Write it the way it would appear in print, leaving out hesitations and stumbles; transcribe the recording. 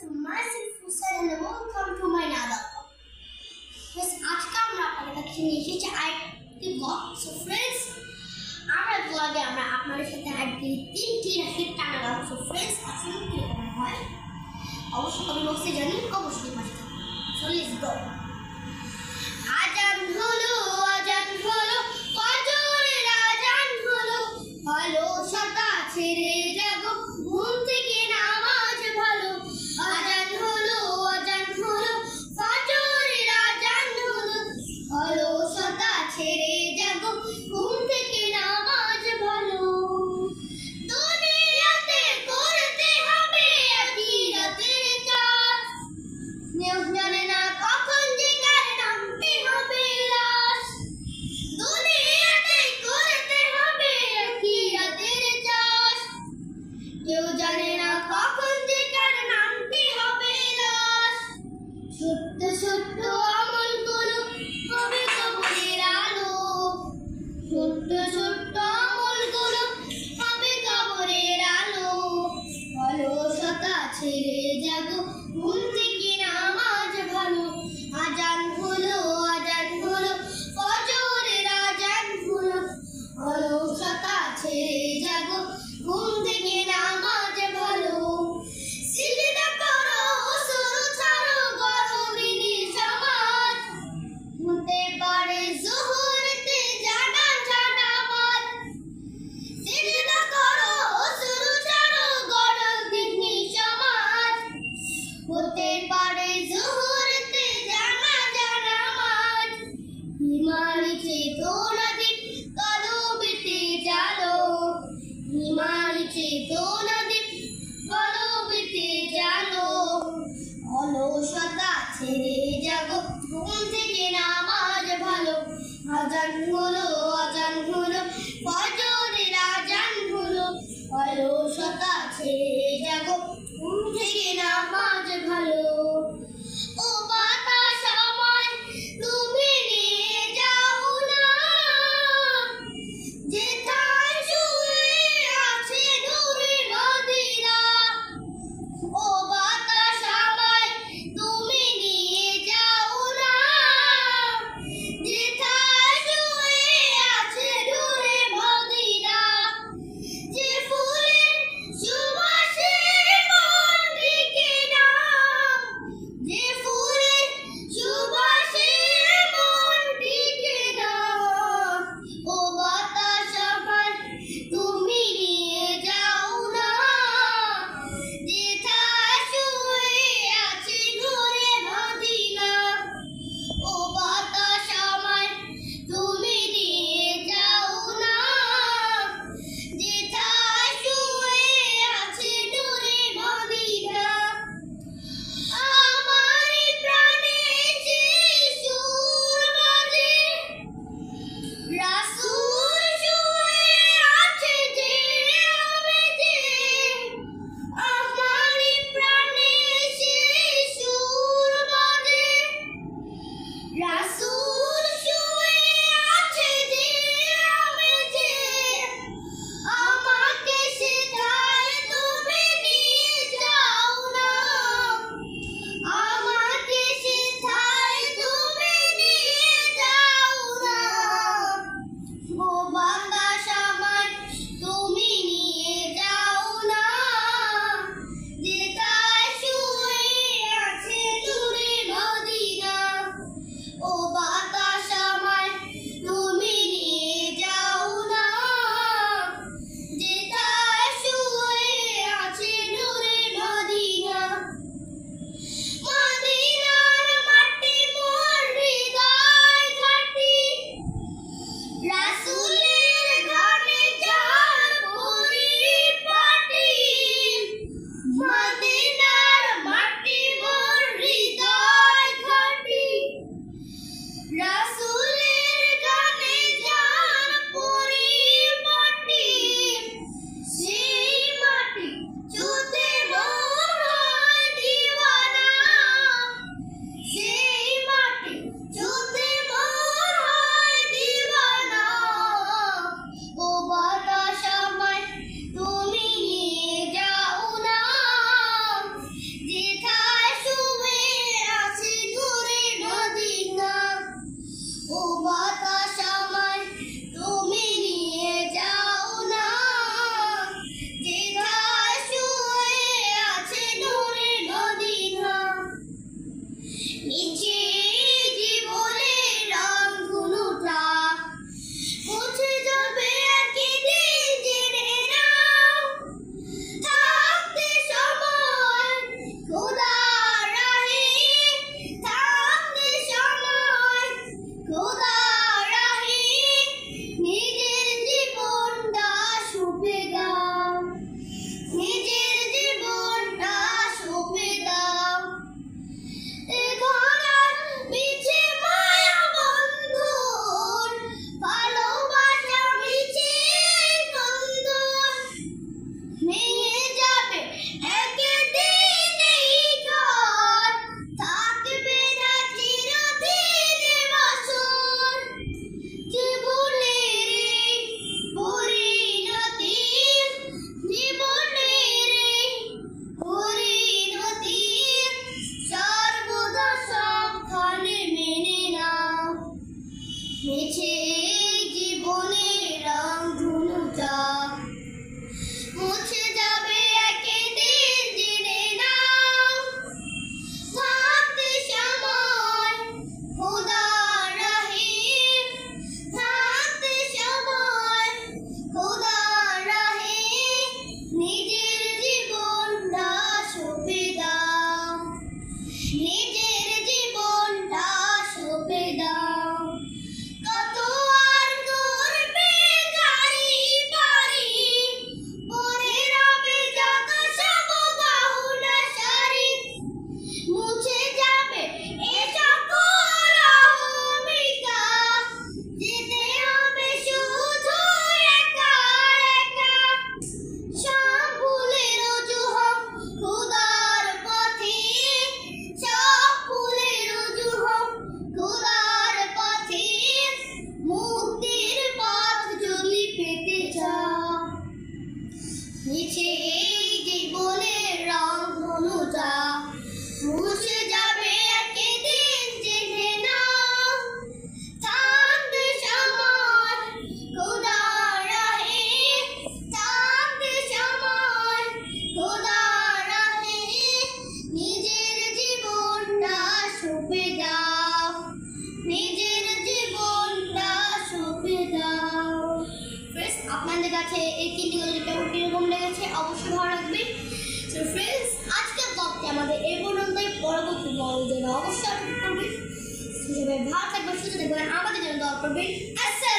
myself Hussein and welcome to my another vlog. Yes, আজকে আমরা আপনাদের কাছে নিয়ে এসেছি আরেকটি vlog. So friends, আমরা vlog-এ আমরা আপনাদের সাথে আজকে তিনটি রাশির টানা গাবো. So friends, আসলে কি রকম হয় অবশ্যই কমেন্ট বক্সে জানিয়ে অবশ্যই পাশে থাকুন. So let's go. আজান হলো ফজরের আজান হলো, হলো সতা ছেড়ে জাগো ঘুম থেকে নামাজ ভালো. আজান হলো ফজরের আজান হলো, হলো সতা ছেড়ে জাগো ঘুম থেকে নামাজ ভালো. দুনিয়াতে করতে হবে আখিরাতের কাজ, কেউ জানে না কখন যে কার নামতে হবে লাশ. দুনিয়াতে করতে হবে আখিরাতের কাজ, কেউ জানে না কখন যে কার নামতে হবে লাশ. ছোট্ট ছোট্ট আমলগুলো হবে কবরের আলো, ছোট্ট ছোট্ট আমলগুলো হবে কবরের আলো. অলসতা ছেড়ে জাগো ঘুম থেকে নামাজ ভালো. আজান হলো ফজরের আজান হলো, অলসতা ছেড়ে জাগো ঘুম থেকে নামাজ ভালো. সিজদা করো শুরু ছাড়ো গরমিনী সমাজ, হতে পারে জোহরেতে জানা নামাজ. সিজদা করো শুরু ছাড়ো গরমিনী সমাজ, হতে পারে জোহরেতে জানা নামাজ. হিমালয় চেতনা দিক কলবেতে জালো, হিমালয় চেতনা দিক কলবেতে জালো. অলসতা ছেড়ে জাগো ঘুম থেকে নামাজ ভালো. আজান হলো ফজরের আজান হলো, অলসতা ছেড়ে জাগো ঘুম থেকে নামাজ ভালো. ও বাতাস আমায় তুমি নিয়ে যাও না, যেথায় শুয়ে আছে নূরে মদিনা. ও বাতাস আমায় তুমি নিয়ে যাও না, যেথায় শুয়ে ওই জন্য অবশ্যই করবেন। সবাই ভালো থাকবেন, সুস্থ থাকবেন, আমাদের জন্য দোয়া করবেন। আসসালামু